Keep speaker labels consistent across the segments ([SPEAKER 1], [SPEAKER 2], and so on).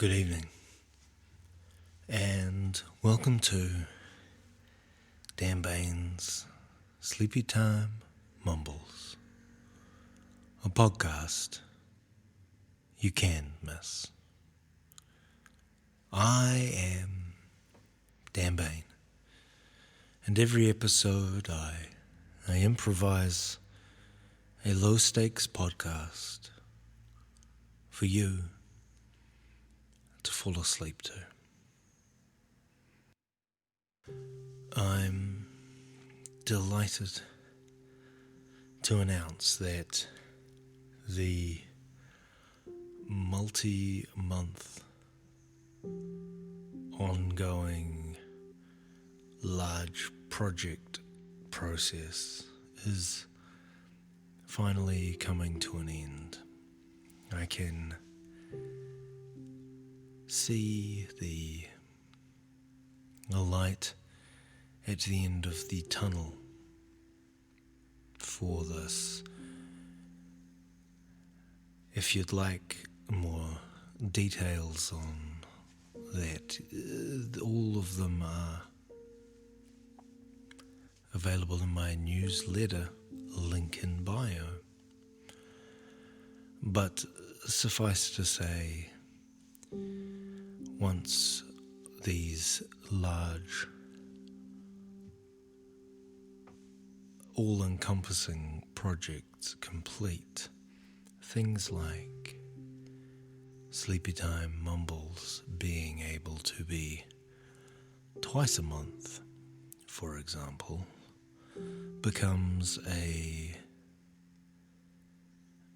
[SPEAKER 1] Good evening, and welcome to Dan Bain's Sleepy Time Mumbles, a podcast you can miss. I am Dan Bain, and every episode I improvise a low-stakes podcast for you to fall asleep to. I'm delighted to announce that the multi-month ongoing large project process is finally coming to an end. I can see the light at the end of the tunnel for this. If you'd like more details on that, all of them are available in my newsletter, link in bio. But suffice to say, once these large, all-encompassing projects complete, things like Sleepy Time Mumbles being able to be twice a month, for example, becomes a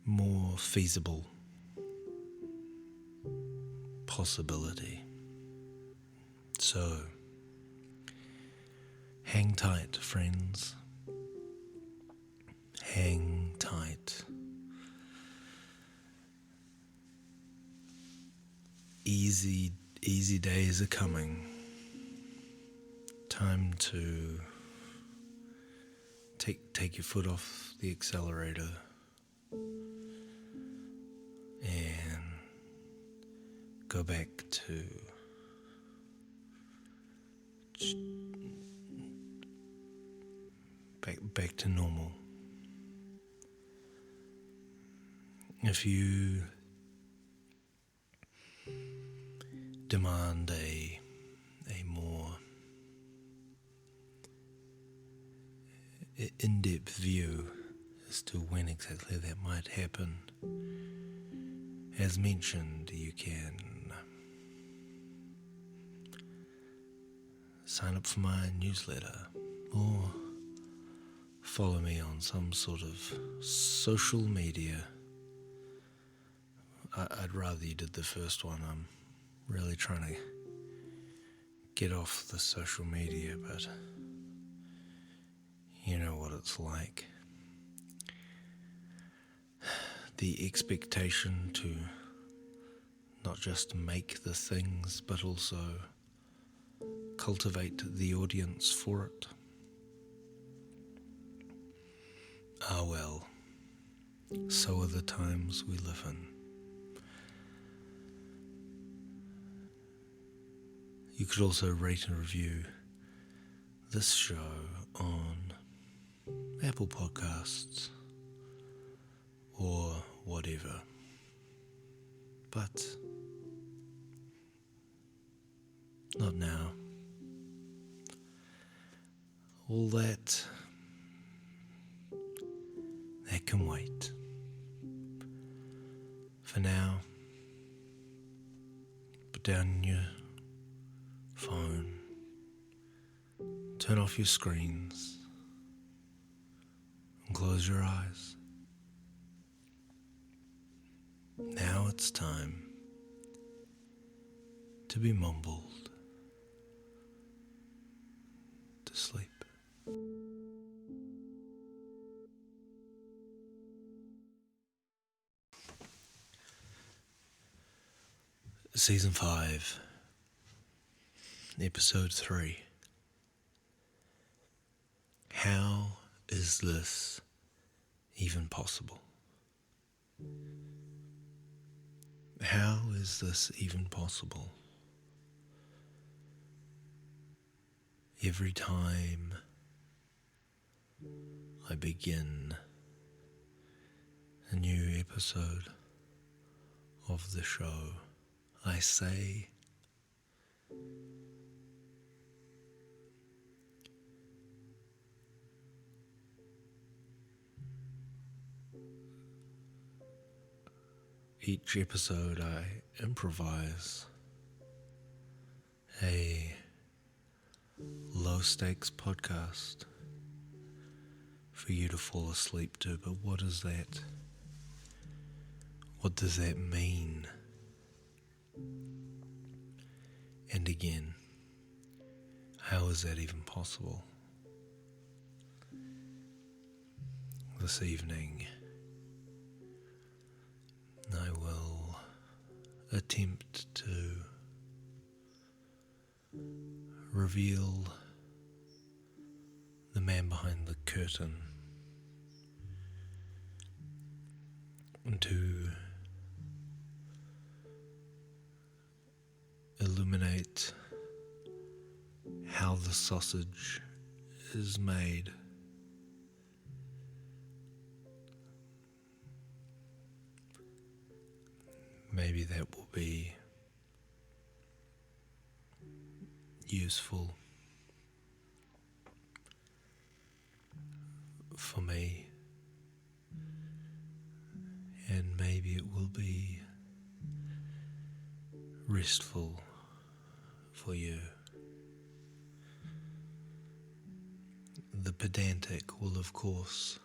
[SPEAKER 1] more feasible possibility. So, hang tight, friends. Hang tight. Easy days are coming. Time to take your foot off the accelerator and go back to normal. If you demand a more in-depth view as to when exactly that might happen, as mentioned, you can sign up for my newsletter or follow me on some sort of social media. I'd rather you did the first one. I'm really trying to get off the social media, but you know what it's like. The expectation to not just make the things, but also cultivate the audience for it. Ah well, so are the times we live in. You could also rate and review this show on Apple Podcasts or whatever. But not now. All that can wait. For now, put down your phone, turn off your screens, and close your eyes. Now it's time to be mumbled to sleep. Season 5, Episode 3. How is this even possible? How is this even possible? Every time I begin a new episode of the show, I say, each episode I improvise a low stakes podcast for you to fall asleep to. But what is that? What does that mean? And again, how is that even possible? This evening, I will attempt to reveal the man behind the curtain, and to illuminate how the sausage is made. Maybe that will be useful for me, and maybe it will be restful for you. The pedantic will, of course,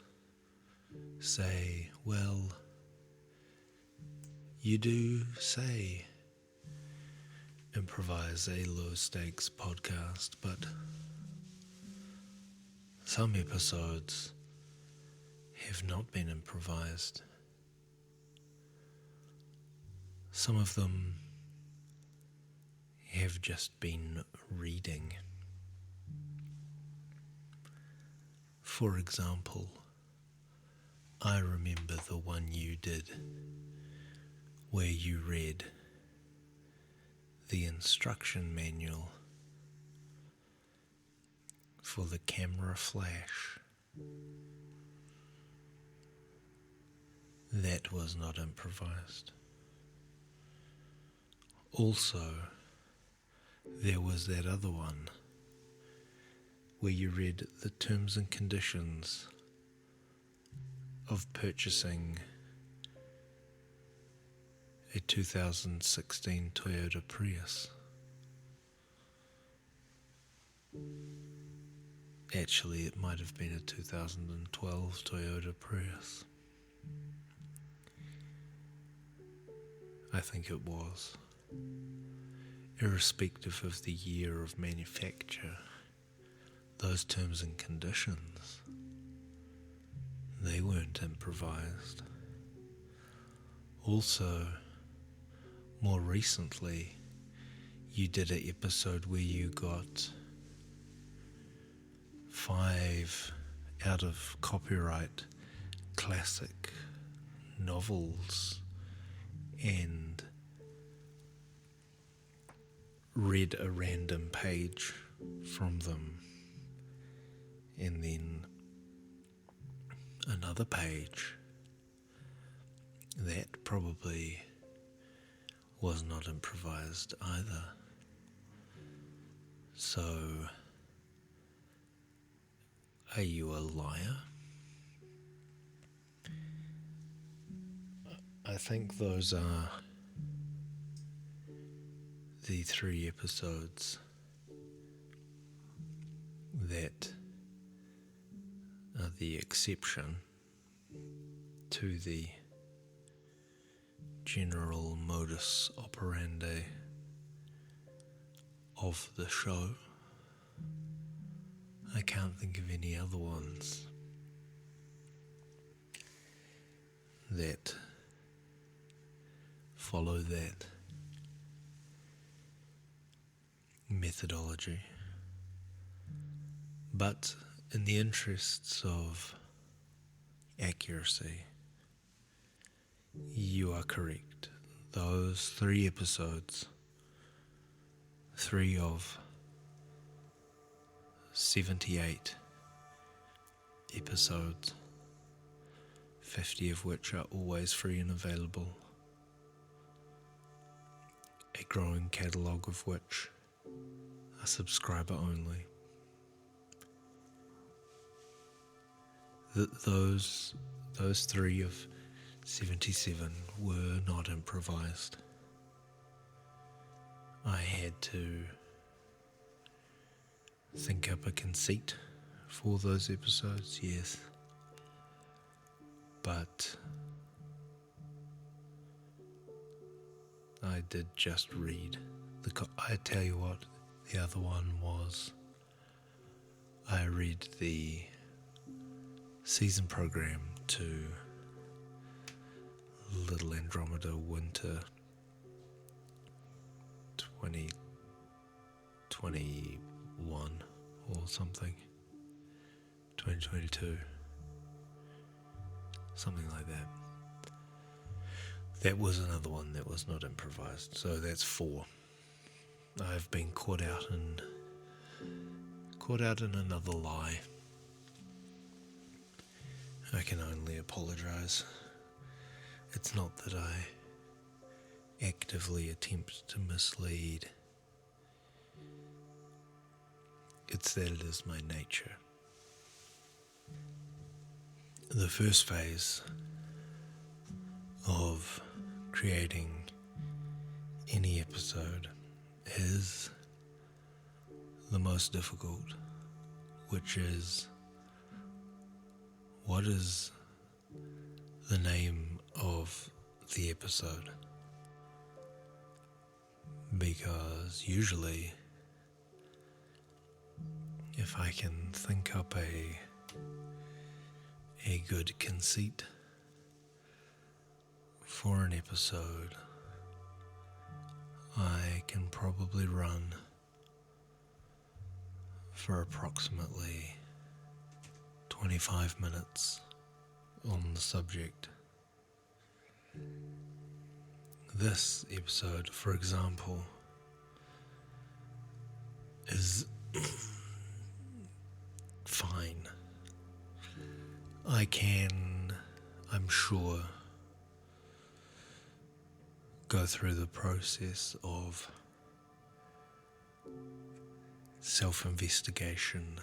[SPEAKER 1] say, well, you do say improvise a low stakes podcast, but some episodes have not been improvised. Some of them have just been reading. For example, I remember the one you did where you read the instruction manual for the camera flash. That was not improvised. Also, there was that other one where you read the terms and conditions of purchasing a 2016 Toyota Prius. Actually, it might have been a 2012 Toyota Prius. I think it was. Irrespective of the year of manufacture, those terms and conditions, they weren't improvised. Also, more recently, you did an episode where you got 5 out of copyright classic novels and read a random page from them, and then another page. That probably was not improvised either. So, are you a liar? I think those are the 3 episodes that are the exception to the general modus operandi of the show. I can't think of any other ones that follow that methodology. But in the interests of accuracy, you are correct. those 3 episodes, 3 of 78 episodes, 50 of which are always free and available, a growing catalogue of which are subscriber only. Those 3 of 77 were not improvised. I had to think up a conceit for those episodes, yes, but I did just read I tell you what, the other one was, I read the season program to Little Andromeda Winter 2021 or something, 2022, something like that. That was another one that was not improvised, so that's 4. I've been caught out in another lie. I can only apologise. It's not that I actively attempt to mislead. It's that it is my nature. The first phase of creating any episode is the most difficult, which is, what is the name of the episode? Because usually, if I can think up a good conceit for an episode, I can probably run for approximately 25 minutes on the subject. This episode, for example, is fine. I can, I'm sure, go through the process of self-investigation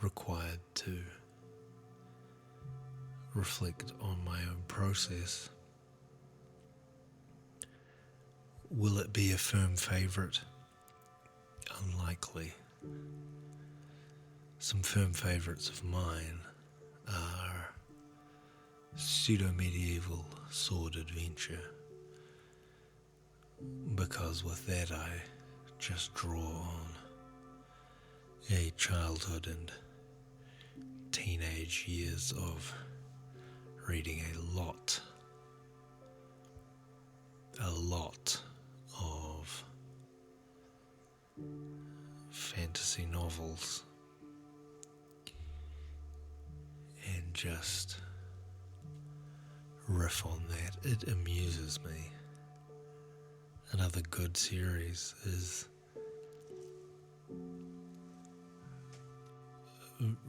[SPEAKER 1] required to reflect on my own process. Will it be a firm favourite? Unlikely. Some firm favourites of mine are pseudo-medieval sword adventure, because with that I just draw on a childhood and teenage years of reading a lot of fantasy novels, and just riff on that. It amuses me. Another good series is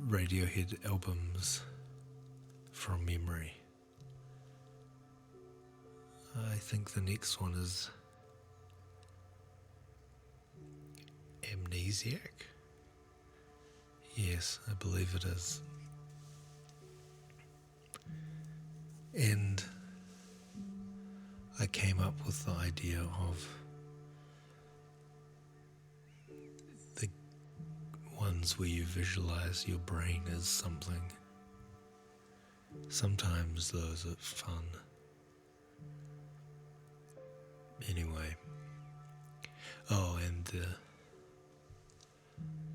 [SPEAKER 1] Radiohead albums from memory. I think the next one is Amnesiac. Yes, I believe it is. And I came up with the idea of the ones where you visualize your brain as something. Sometimes those are fun. Anyway. Oh, and the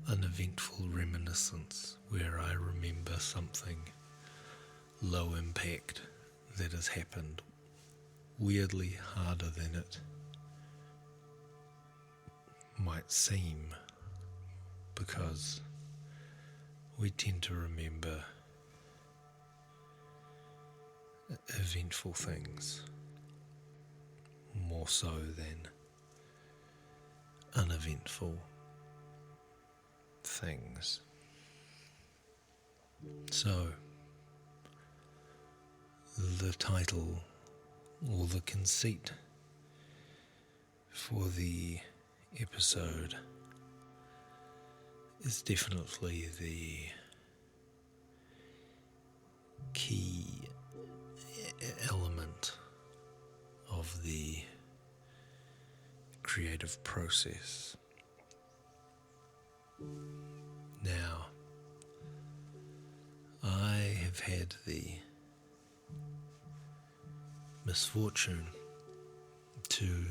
[SPEAKER 1] uneventful reminiscence, where I remember something low impact that has happened weirdly harder than it might seem, because we tend to remember eventful things. more so than uneventful things. So, the title or the conceit for the episode is definitely the key element of the creative process. Now, I have had the misfortune to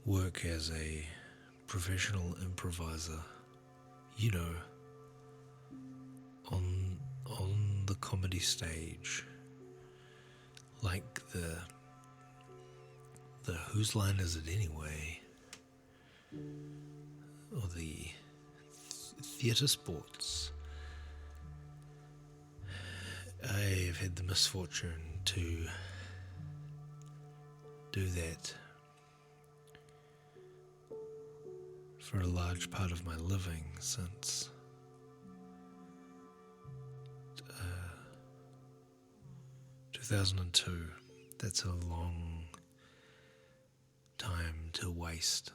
[SPEAKER 1] work as a professional improviser, on the comedy stage, like the Whose Line Is It Anyway, or the theatre sports. I've had the misfortune to do that for a large part of my living since 2002. That's a long time to waste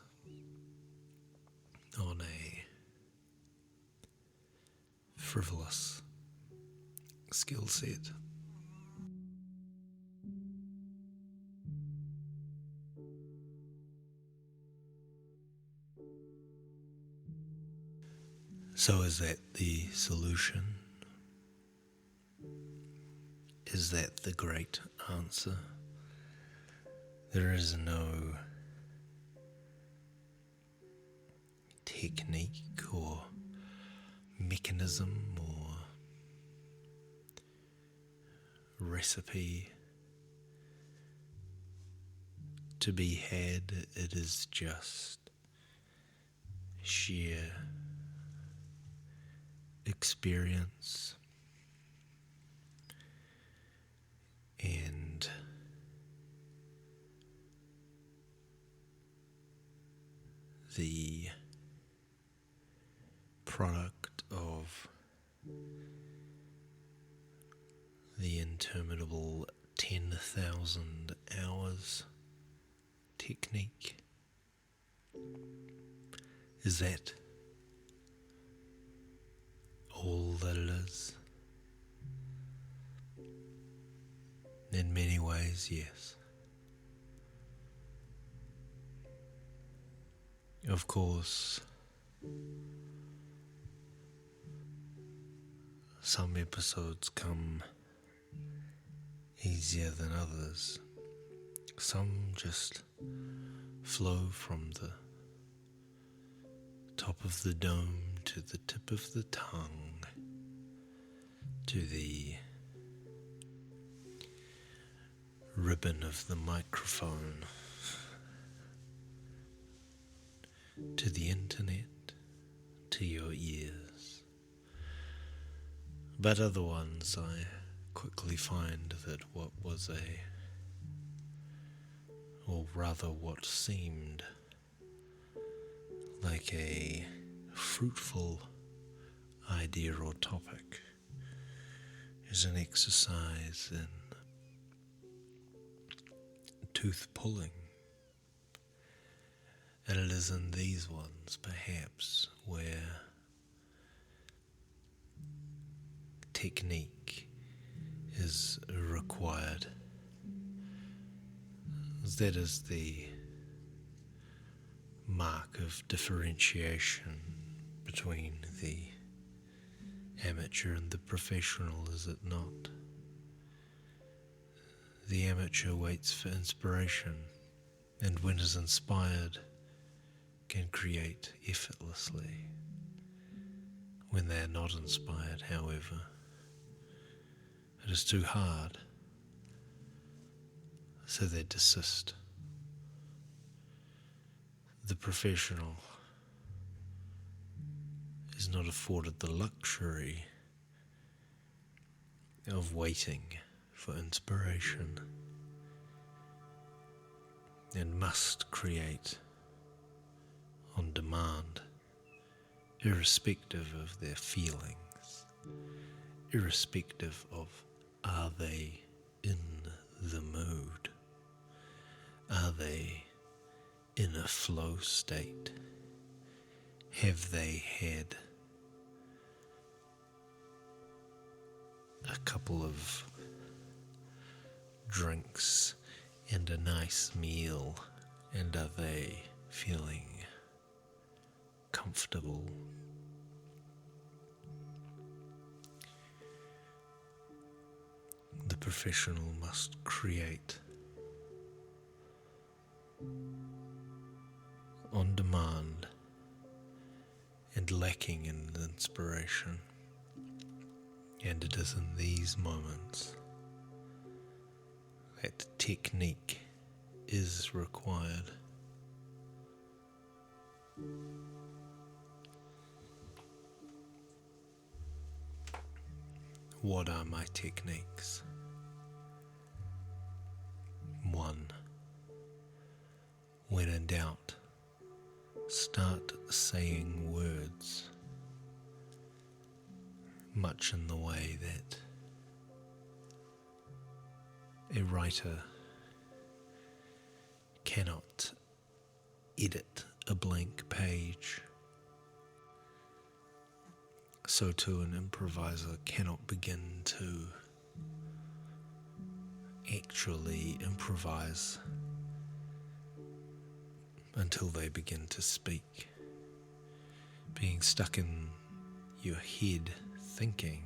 [SPEAKER 1] on a frivolous skill set. So is that the solution? Is that the great answer? There is no technique or mechanism or recipe to be had. It is just sheer experience and the product of the interminable 10,000 hours technique. Is that all that it is? In many ways, yes. Of course, some episodes come easier than others. Some just flow from the top of the dome to the tip of the tongue to the ribbon of the microphone to the internet, to your ears. But other ones, I quickly find that what seemed like a fruitful idea or topic is an exercise in tooth pulling. And it is in these ones, perhaps, where technique is required. That is the mark of differentiation between the amateur and the professional, is it not? The amateur waits for inspiration, and when is inspired, can create effortlessly. When they are not inspired, however, it is too hard, so they desist. The professional is not afforded the luxury of waiting for inspiration. and must create on demand, irrespective of their feelings, irrespective of are they in the mood, are they in a flow state, have they had a couple of drinks and a nice meal, and are they feeling comfortable? The professional must create on demand and lacking in inspiration, and it is in these moments that technique is required. What are my techniques? 1. When in doubt, start saying words, much in the way that a writer cannot edit a blank page, so too an improviser cannot begin to actually improvise until they begin to speak. Being stuck in your head thinking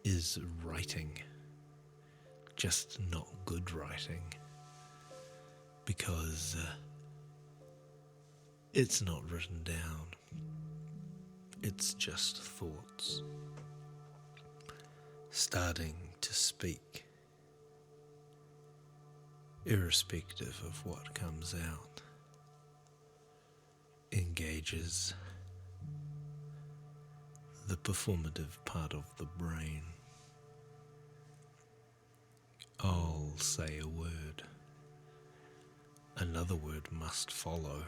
[SPEAKER 1] is writing, just not good writing, because it's not written down, it's just thoughts starting to speak, irrespective of what comes out, engages the performative part of the brain. I'll say a word, another word must follow,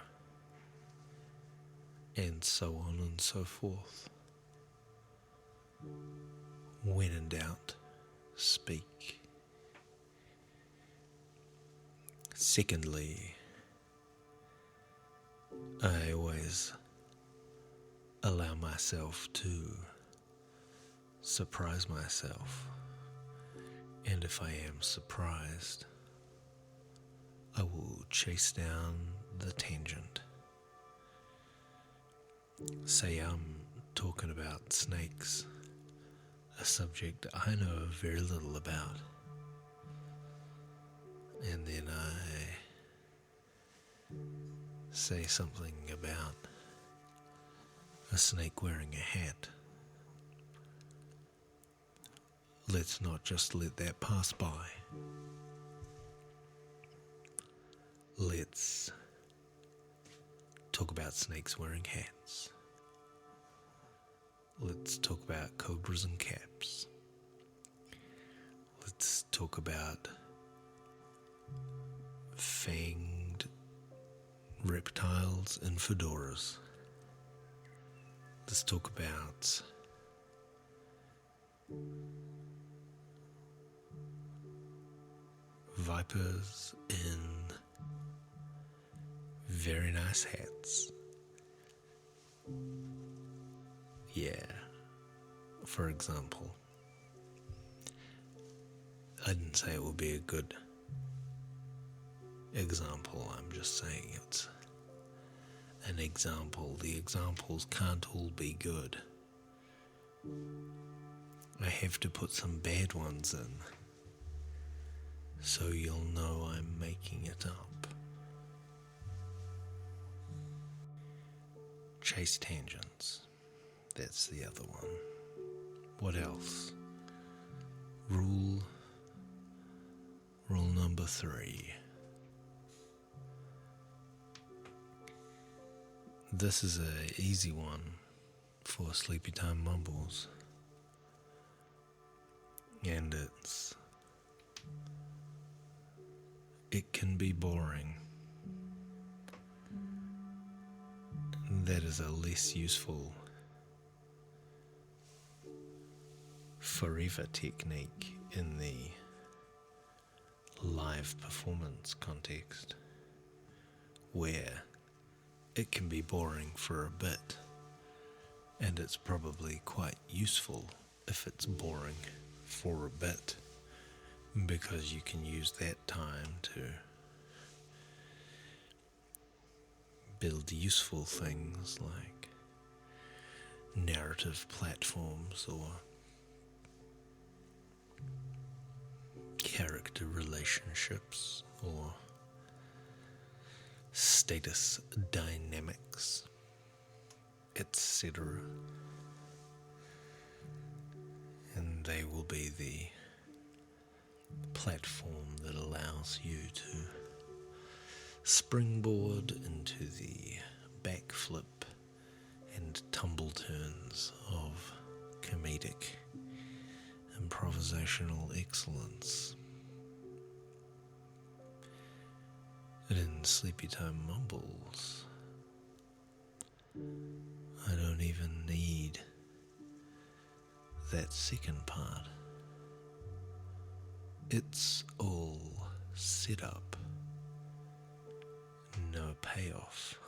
[SPEAKER 1] and so on and so forth. When in doubt, speak. Secondly, I always allow myself to surprise myself, and if I am surprised, I will chase down the tangent. Say I'm talking about snakes, a subject I know very little about, and then I say something about a snake wearing a hat. Let's not just let that pass by. Let's talk about snakes wearing hats. Let's talk about cobras and caps. Let's talk about fanged reptiles and fedoras. Let's talk about vipers in very nice hats. Yeah, for example. I didn't say it would be a good example, I'm just saying it's an example. The examples can't all be good. I have to put some bad ones in, so you'll know I'm making it up. Chase tangents. That's the other one. What else? Rule number 3. This is an easy one for Sleepy Time Mumbles, and it's it can be boring. That is a less useful forever technique in the live performance context, where it can be boring for a bit, and it's probably quite useful if it's boring for a bit, because you can use that time to build useful things like narrative platforms or character relationships or status dynamics, etc. And they will be the platform that allows you to springboard into the backflip and tumble turns of comedic improvisational excellence. And in Sleepy Time Mumbles, I don't even need that second part. It's all set up, no payoff.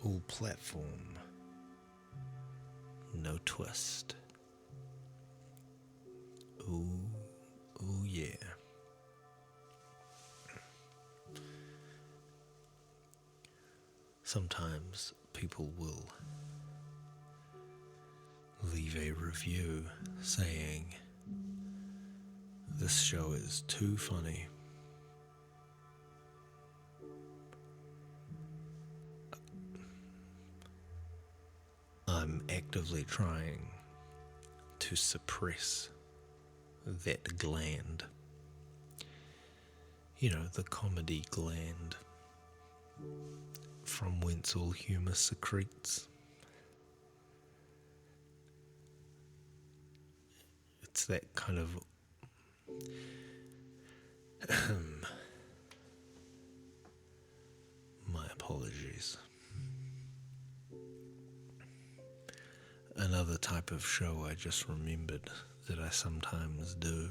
[SPEAKER 1] All platform, no twist. Ooh, ooh yeah. Sometimes people will leave a review saying, "This show is too funny." I'm actively trying to suppress that gland. You know, the comedy gland from whence all humour secretes. It's that kind of my apologies. Another type of show I just remembered that I sometimes do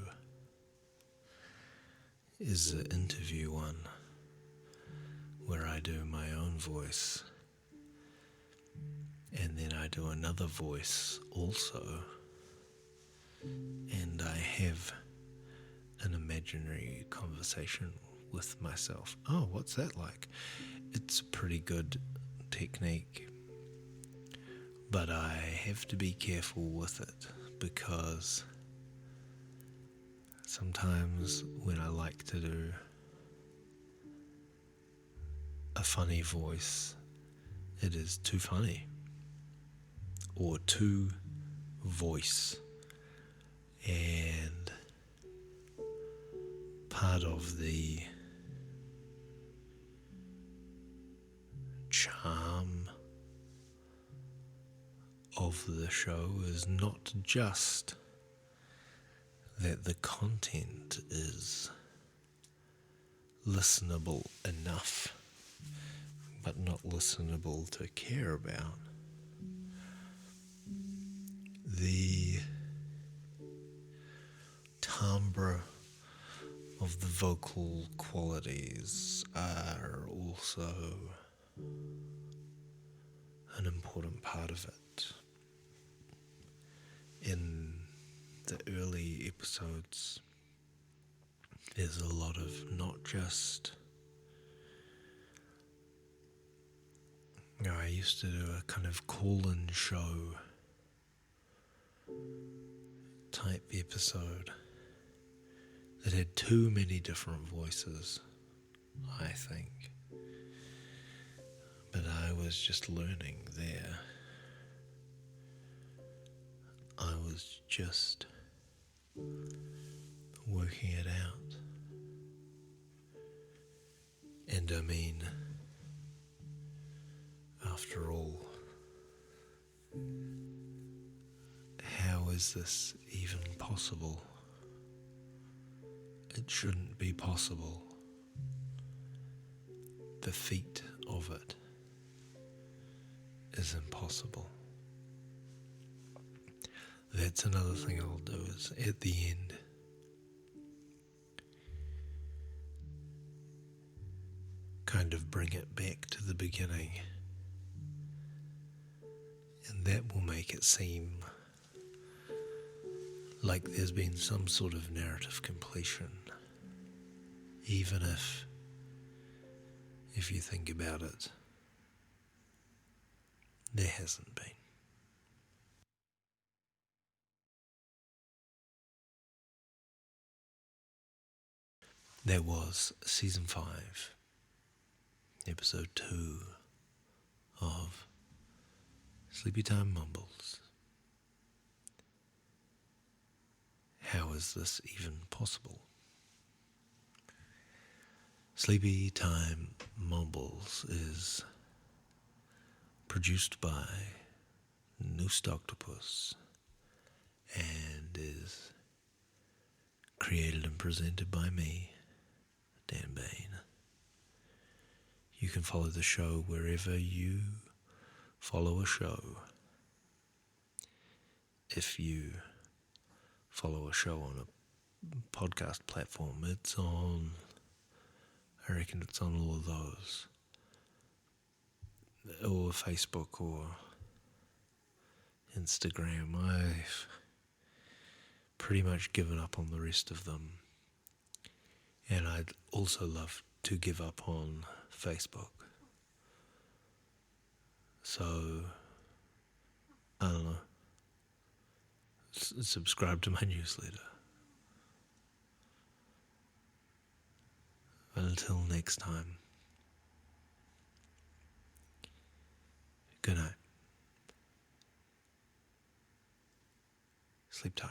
[SPEAKER 1] is the interview one, where I do my own voice and then I do another voice also, and I have an imaginary conversation with myself. Oh, what's that like? It's a pretty good technique, but I have to be careful with it, because sometimes when I like to do a funny voice, it is too funny or too voice, and part of the charm of the show is not just that the content is listenable enough, but not listenable to care about. The timbre of the vocal qualities are also an important part of it. In the early episodes, there's a lot of not just, I used to do a kind of call-in show type episode that had too many different voices, I think. But I was just learning there. I was just working it out. And I mean, after all, how is this even possible? it shouldn't be possible. The feat of it is impossible. That's another thing I'll do, is at the end kind of bring it back to the beginning, and that will make it seem like there's been some sort of narrative completion, even if you think about it, there hasn't been. That was Season 5, Episode 2 of Sleepy Time Mumbles. How is this even possible? Sleepy Time Mumbles is produced by Noosed Octopus and is created and presented by me, Dan Bain. You can follow the show wherever you follow a show. If you follow a show on a podcast platform, it's on, I reckon it's on all of those. Or Facebook or Instagram. I've pretty much given up on the rest of them. And I'd also love to give up on Facebook. So, I don't know. Subscribe to my newsletter. Until next time. Good night. Sleep tight.